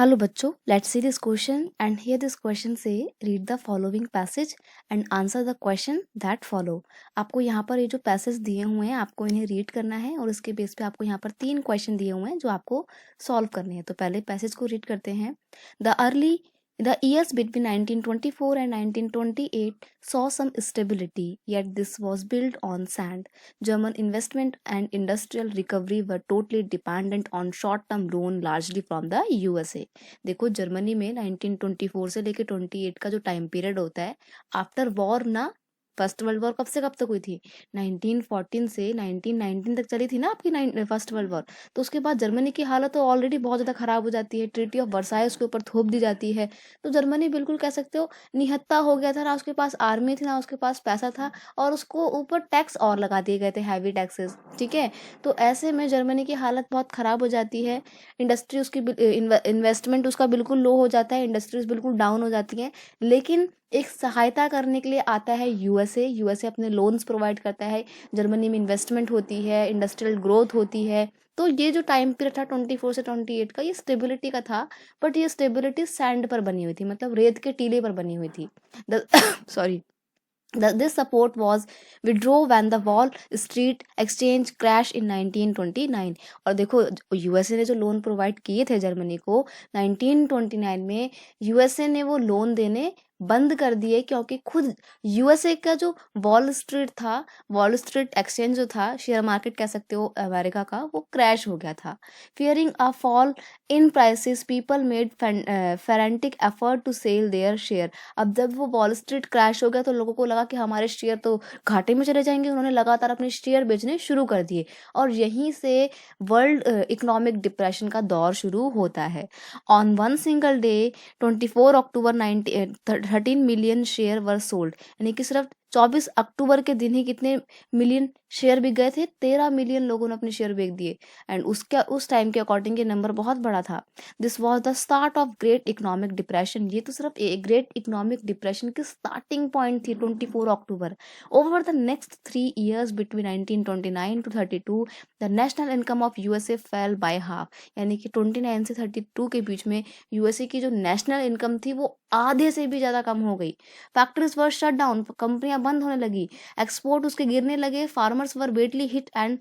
Hello बच्चों, let's see this question and here this question say read the following passage and answer the question that follow। आपको यहाँ पर ये जो passage दिए हुए हैं आपको इन्हें रीड करना है और उसके बेस पे आपको यहाँ पर 3 क्वेश्चन दिए हुए हैं जो आपको सॉल्व करने हैं। तो पहले पैसेज को रीड करते हैं। The years between 1924 and 1928 saw some stability, yet this was built on sand. German investment and industrial recovery were totally dependent on short-term loan largely from the USA। देखो Germany में 1924 से लेके 28 का जो time period होता है after war ना, first world war कब से कब तक हुई थी? 1914 से 1919 तक चली थी ना आपकी फर्स्ट वर्ल्ड वॉर। तो उसके बाद जर्मनी की हालत तो ऑलरेडी बहुत ज़्यादा ख़राब हो जाती है, ट्रीटी ऑफ वर्साई उसके ऊपर थोप दी जाती है। तो जर्मनी बिल्कुल कह सकते हो निहत्ता हो गया था, ना उसके पास आर्मी थी ना उसके पास पैसा था, और उसको ऊपर टैक्स और लगा दिए गए थे, हैवी टैक्सेस। ठीक है, तो ऐसे में जर्मनी की हालत बहुत ख़राब हो जाती है। इंडस्ट्री उसकी इन्वेस्टमेंट उसका बिल्कुल लो हो जाता है, इंडस्ट्रीज बिल्कुल डाउन हो जाती हैं। लेकिन एक सहायता करने के लिए आता है यूएसए अपने लोन्स प्रोवाइड करता है, जर्मनी में इन्वेस्टमेंट होती है, इंडस्ट्रियल ग्रोथ होती है। तो ये जो टाइम पीरियड था 24 से 28 का, ये स्टेबिलिटी का था, बट ये स्टेबिलिटी सैंड पर बनी हुई थी, मतलब रेत के टीले पर बनी हुई थी। Sorry this support was withdraw when the Wall Street Exchange crashed in 1929। और देखो यूएसए ने जो लोन प्रोवाइड किए थे जर्मनी को 1929 में, यूएसए ने वो लोन देने बंद कर दिए क्योंकि खुद यूएसए का जो वॉल स्ट्रीट था, वॉल स्ट्रीट एक्सचेंज जो था, शेयर मार्केट कह सकते हो अमेरिका का, वो क्रैश हो गया था। Fearing a fall in prices people made frantic effort to sell their share. अब जब वो वॉल स्ट्रीट क्रैश हो गया तो लोगों को लगा कि हमारे शेयर तो घाटे में चले जाएंगे, उन्होंने लगातार अपने शेयर बेचने शुरू कर दिए और यहीं से वर्ल्ड इकोनॉमिक डिप्रेशन का दौर शुरू होता है। On one single day 24 October 13 million share were sold, यानी कि सिर्फ 24 अक्टूबर के दिन ही कितने मिलियन शेयर बिक गए थे? 13 मिलियन लोगों ने अपने शेयर बेच दिए। एंड उस टाइम के अकॉर्डिंग ये नंबर बहुत बड़ा था। This was the start of great economic depression. ये तो सिर्फ एक ग्रेट इकोनॉमिक डिप्रेशन की स्टार्टिंग पॉइंट थी 24 October. Over the next 3 years between 1929 to 32 the national income of USA fell by half, यानी कि 29 से 32 के बीच में यूएसए की जो नेशनल इनकम थी वो आधे से भी ज़्यादा कम हो गई। फैक्ट्रीज वर शट डाउन, कंपनियां बंद होने लगी, एक्सपोर्ट उसके गिरने लगे, farmers were badly hit and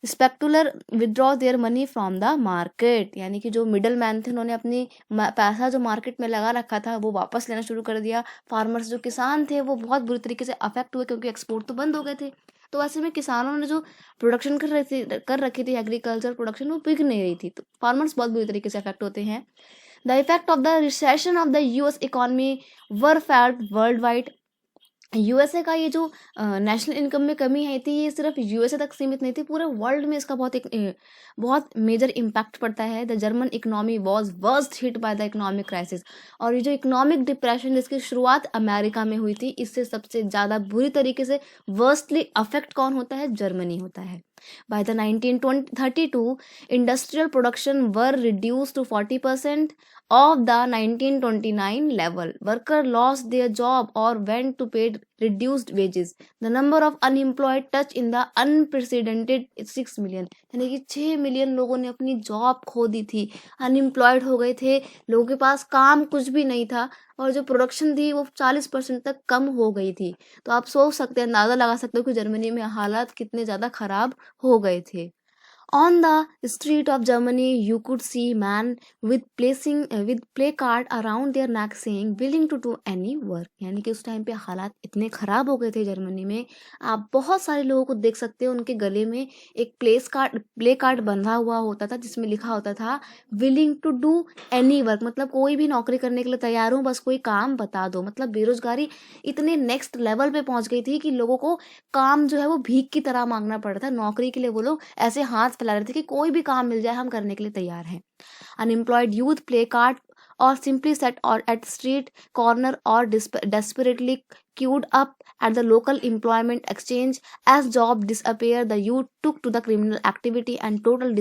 स्पेक्टुलर withdraw their money from the market, यानी कि जो मिडल मैन थे उन्होंने अपनी पैसा जो मार्केट में लगा रखा था वो वापस लेना शुरू कर दिया। फार्मर्स जो किसान थे वो बहुत बुरी तरीके से अफेक्ट हुए क्योंकि एक्सपोर्ट तो बंद हो गए थे। तो ऐसे में किसानों ने जो प्रोडक्शन कर रखी थी एग्रीकल्चर प्रोडक्शन, वो बिक नहीं रही थी, तो फार्मर्स बहुत बुरी तरीके से अफेक्ट होते हैं। The effect of the recession of the US economy were felt world wide. USA का ये जो नेशनल इनकम में कमी आई थी, ये सिर्फ यूएसए तक सीमित नहीं थी, पूरे वर्ल्ड में इसका बहुत मेजर इम्पैक्ट पड़ता है। The German economy was worst hit by the economic crisis. और ये जो इकोनॉमिक डिप्रेशन जिसकी शुरुआत अमेरिका में हुई थी, इससे सबसे ज़्यादा बुरी तरीके से वर्स्टली अफेक्ट कौन होता है? जर्मनी होता है। By the 1932, industrial production were reduced to 40% of the 1929 level. Worker lost their job or went to paid reduced wages. The number of unemployed touched in the unprecedented 6 million, यानी कि 6 million लोगों ने अपनी job खो दी थी, unemployed हो गए थे, लोगों के पास काम कुछ भी नहीं था, और जो प्रोडक्शन थी वो 40% तक कम हो गई थी। तो आप सोच सकते हैं, अंदाज़ा लगा सकते हो कि जर्मनी में हालात कितने ज़्यादा खराब हो गए थे। On the street of Germany, you could see man with placard around their neck saying willing to do any work, यानी कि उस टाइम पे हालात इतने ख़राब हो गए थे जर्मनी में, आप बहुत सारे लोगों को देख सकते हो उनके गले में एक प्ले कार्ड बंधा हुआ होता था जिसमें लिखा होता था willing to do any work, मतलब कोई भी नौकरी करने के लिए तैयार हूँ, बस कोई काम बता दो। मतलब बेरोजगारी इतने नेक्स्ट लेवल पे पहुंच गई थी कि लोगों को काम जो है वो भीख की तरह मांगना पड़ रहा था। नौकरी के लिए वो लोग ऐसे हाथ फैला रहे थे कि कोई भी काम मिल जाए हम करने के लिए तैयार हैं। Unemployed youth play card or simply sat or at street corner or desperately queued up at the local employment exchange. As job disappear, the youth took to the criminal activity and total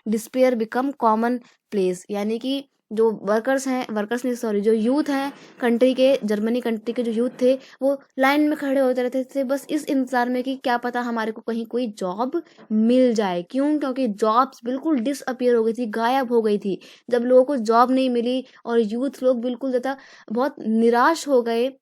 despair become common place, यानी कि जो workers नहीं sorry, जो youth हैं country के, Germany country के जो youth थे वो लाइन में खड़े होते रहते थे बस इस इंतजार में कि क्या पता हमारे को कहीं कोई जॉब मिल जाए। क्यों? क्योंकि जॉब्स बिल्कुल डिसअपियर हो गई थी, गायब हो गई थी। जब लोगों को जॉब नहीं मिली और यूथ लोग बिल्कुल ज़्यादा बहुत निराश हो गए,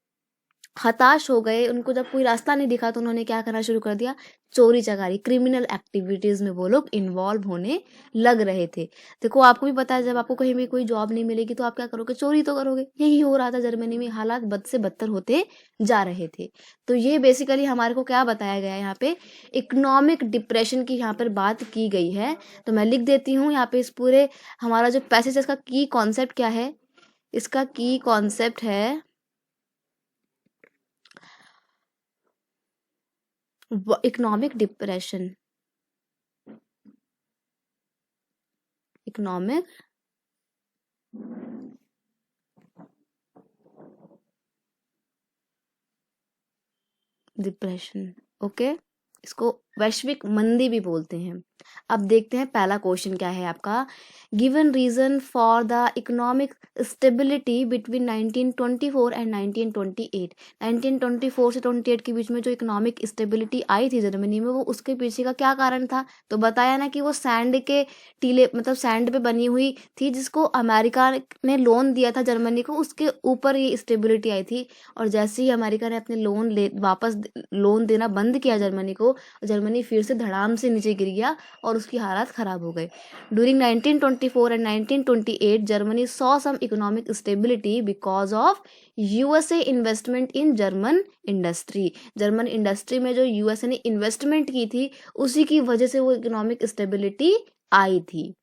हताश हो गए, उनको जब कोई रास्ता नहीं दिखा तो उन्होंने क्या करना शुरू कर दिया, चोरी चकारी, क्रिमिनल एक्टिविटीज में वो लोग इन्वॉल्व होने लग रहे थे। देखो आपको भी पता है जब आपको कहीं भी कोई जॉब नहीं मिलेगी तो आप क्या करोगे, चोरी तो करोगे। यही हो रहा था जर्मनी में, हालात बद से बदतर होते जा रहे थे। तो ये बेसिकली हमारे को क्या बताया गया है यहाँ पे, इकोनॉमिक डिप्रेशन की यहाँ पर बात की गई है। तो मैं लिख देती हूँ यहाँ पे इस पूरे हमारा जो पैसेज है इसका की कॉन्सेप्ट क्या है। इसका की कॉन्सेप्ट है economic depression, economic depression. Okay, इसको वैश्विक मंदी भी बोलते हैं। अब देखते हैं पहला क्वेश्चन क्या है आपका, given reason for the economic stability between 1924 and 1928। 1924 से 28 के बीच में जो इकोनॉमिक स्टेबिलिटी आई थी जर्मनी में, वो उसके पीछे का क्या कारण था। तो बताया ना कि वो सैंड के टीले, मतलब सैंड पे बनी हुई थी जिसको अमेरिका ने लोन दिया था जर्मनी को, उसके ऊपर ये स्टेबिलिटी आई थी। और जैसे ही अमेरिका ने अपने वापस लोन देना बंद किया जर्मनी को, जर्मनी फिर से धड़ाम से नीचे गिर गया और उसकी हालात खराब हो गए। During 1924 and 1928 Germany saw some economic stability because of USA investment in German industry. German industry में जो यूएसए ने इन्वेस्टमेंट की थी उसी की वजह से वो इकोनॉमिक स्टेबिलिटी आई थी।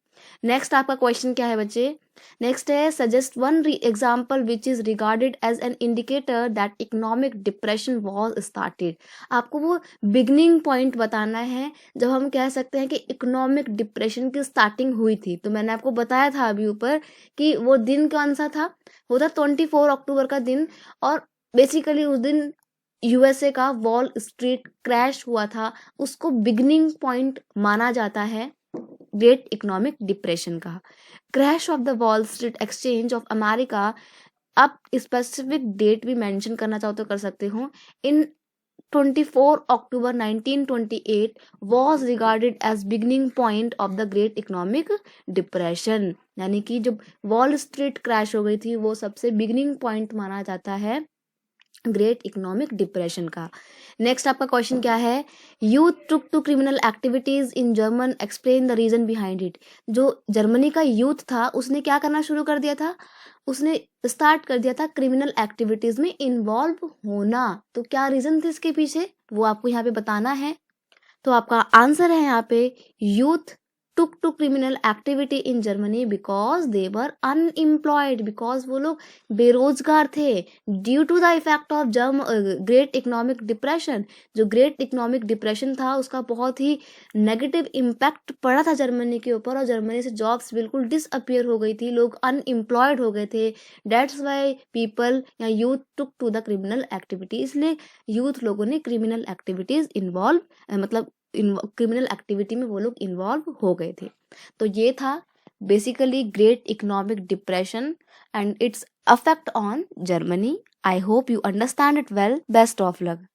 नेक्स्ट आपका क्वेश्चन क्या है बच्चे, नेक्स्ट है suggest one example which is regarded as an indicator that economic depression was started. आपको वो बिगनिंग पॉइंट बताना है जब हम कह सकते हैं कि इकोनॉमिक डिप्रेशन की स्टार्टिंग हुई थी। तो मैंने आपको बताया था अभी ऊपर कि वो दिन कौन सा था, वो था 24 अक्टूबर का दिन। और बेसिकली उस दिन यूएसए का वॉल स्ट्रीट क्रैश हुआ था, उसको बिगनिंग पॉइंट माना जाता है ग्रेट इकोनॉमिक डिप्रेशन का। Crash of the wall street exchange of America, आप स्पेसिफिक डेट भी मेंशन करना चाहो तो कर सकते हो, इन 24 अक्टूबर 1928 was regarded as beginning point of the great economic depression। यानी कि जब वॉल स्ट्रीट क्रैश हो गई थी वो सबसे बिगिनिंग पॉइंट माना जाता है ग्रेट इकोनॉमिक डिप्रेशन का। नेक्स्ट आपका क्वेश्चन क्या है, youth took to criminal activities in German, explain the reason behind it. जो जर्मनी का यूथ था उसने क्या करना शुरू कर दिया था, उसने स्टार्ट कर दिया था क्रिमिनल एक्टिविटीज में इन्वॉल्व होना। तो क्या रीजन थे इसके पीछे वो आपको यहाँ पे बताना है। तो आपका आंसर है यहाँ पे, youth took to criminal activity in Germany because they were unemployed, because वो लोग बेरोजगार थे due to the effect of great economic depression। जो great economic depression था उसका बहुत ही नेगेटिव इम्पैक्ट पड़ा था जर्मनी के ऊपर और जर्मनी से जॉब्स बिल्कुल डिसअपियर हो गई थी, लोग अनएम्प्लॉयड हो गए थे। डेट्स वाई पीपल या youth took to the criminal activity, इसलिए यूथ लोगों ने क्रिमिनल एक्टिविटीज इन्वॉल्व मतलब क्रिमिनल एक्टिविटी में वो लोग इन्वॉल्व हो गए थे। तो ये था basically great economic depression and it's affect on Germany. I hope you understand it well. Best of luck.